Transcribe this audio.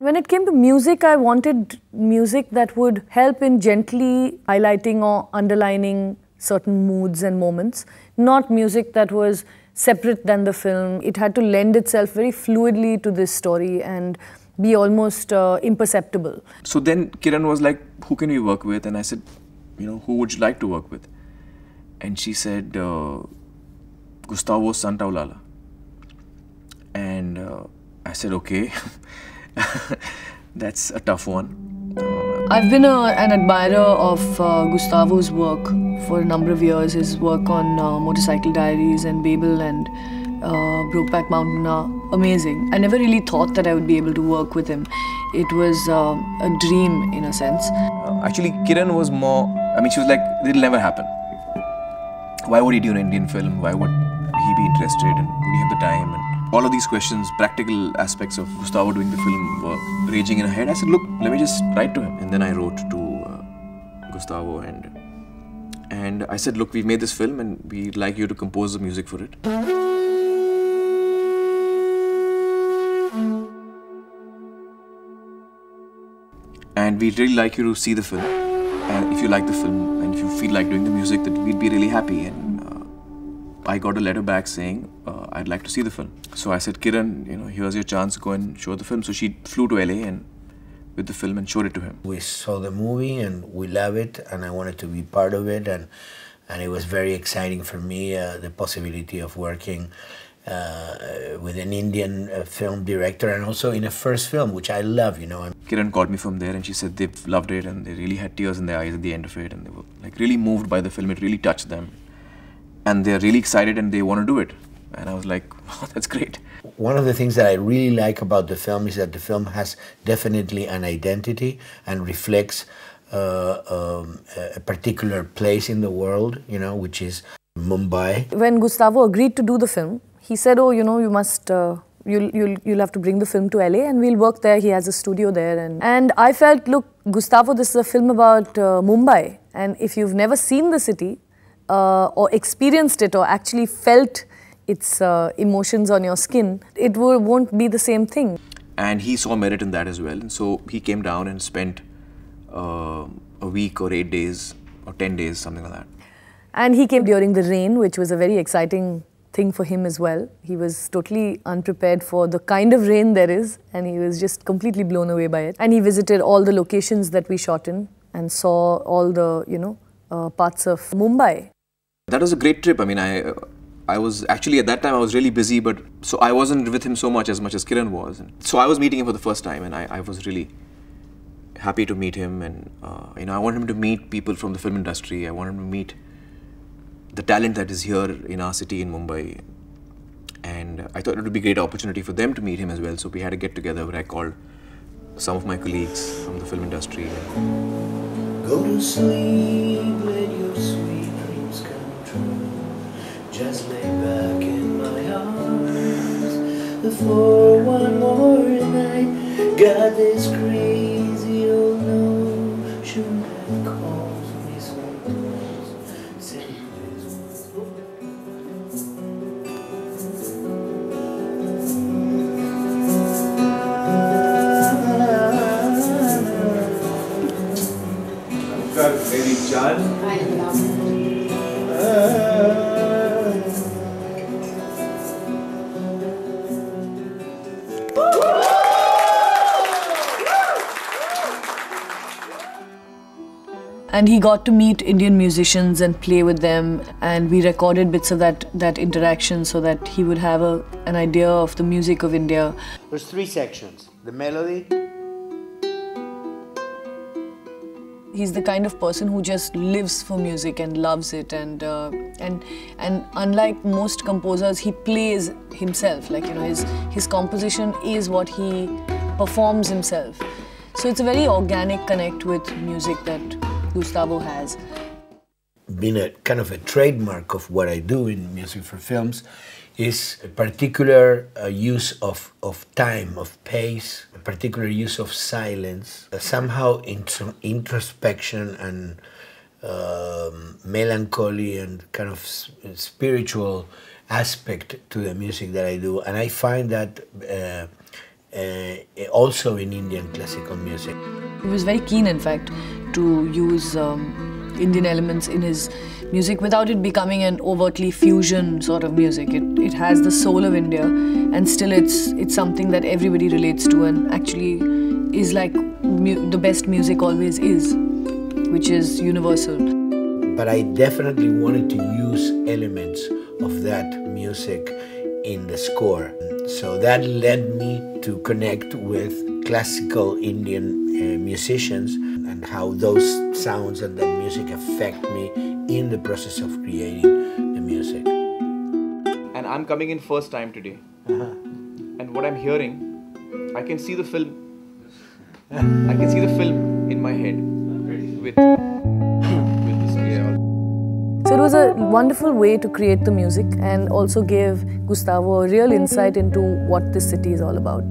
When it came to music, I wanted music that would help in gently highlighting or underlining certain moods and moments, not music that was separate than the film. It had to lend itself very fluidly to this story and be almost imperceptible. So then Kiran was like, who can we work with? And I said, you know, who would you like to work with? And she said, Gustavo Santaolalla. And I said, okay, that's a tough one. I've been an admirer of Gustavo's work for a number of years. His work on Motorcycle Diaries and Babel and Brokeback Mountain are amazing. I never really thought that I would be able to work with him. It was a dream in a sense. Actually, Kiran was more, I mean, she was like, it'll never happen. Why would he do an Indian film? Why would he be interested? And would he have the time? And all of these questions, practical aspects of Gustavo doing the film were raging in her head. I said, look, let me just write to him. And then I wrote to Gustavo and I said, look, we've made this film and we'd like you to compose the music for it. And we'd really like you to see the film. And if you like the film and if you feel like doing the music, that we'd be really happy. And I got a letter back saying, I'd like to see the film. So I said, Kiran, you know, here's your chance to go and show the film. So she flew to LA and with the film and showed it to him. We saw the movie and we love it and I wanted to be part of it and it was very exciting for me, the possibility of working with an Indian film director and also in a first film, which I love, you know. Kiran called me from there and she said they've loved it and they really had tears in their eyes at the end of it and they were like really moved by the film. It really touched them. And they're really excited and they want to do it. And I was like, wow, that's great. One of the things that I really like about the film is that the film has definitely an identity and reflects a particular place in the world, you know, which is Mumbai. When Gustavo agreed to do the film, he said, oh, you know, you must, you'll have to bring the film to LA and we'll work there. He has a studio there. And I felt, look, Gustavo, this is a film about Mumbai. And if you've never seen the city, or experienced it or actually felt its emotions on your skin, it won't be the same thing. And he saw merit in that as well. And so he came down and spent a week or 8 days or 10 days, something like that. And he came during the rain, which was a very exciting thing for him as well. He was totally unprepared for the kind of rain there is and he was just completely blown away by it. And he visited all the locations that we shot in and saw all the, you know, parts of Mumbai. That was a great trip. I mean, I was actually at that time I was really busy, but so I wasn't with him so much as Kiran was. And so I was meeting him for the first time, and I was really happy to meet him. And you know, I wanted him to meet people from the film industry. I wanted him to meet the talent that is here in our city in Mumbai. And I thought it would be a great opportunity for them to meet him as well. So we had a get together where I called some of my colleagues from the film industry. Go to sleep, let your sweet dreams come true. Just lay back in my arms for one more night. Got this crazy old notion that calls me sometimes. Say this Very John. And he got to meet Indian musicians and play with them, and we recorded bits of that interaction so that he would have an idea of the music of India. There's 3 sections. The melody. He's the kind of person who just lives for music and loves it, and unlike most composers, he plays himself. Like, you know, his composition is what he performs himself. So it's a very organic connect with music that Gustavo has. Being a kind of a trademark of what I do in music for films is a particular use of time, of pace, a particular use of silence, somehow introspection and melancholy and kind of spiritual aspect to the music that I do. And I find that also in Indian classical music. He was very keen, in fact, to use Indian elements in his music without it becoming an overtly fusion sort of music. It has the soul of India, and still it's something that everybody relates to and actually is like the best music always is, which is universal. But I definitely wanted to use elements of that music in the score. So that led me to connect with classical Indian musicians and how those sounds and that music affect me in the process of creating the music. And I'm coming in first time today. And what I'm hearing, I can see the film. I can see the film in my head with this music. So it was a wonderful way to create the music and also gave Gustavo a real insight into what this city is all about.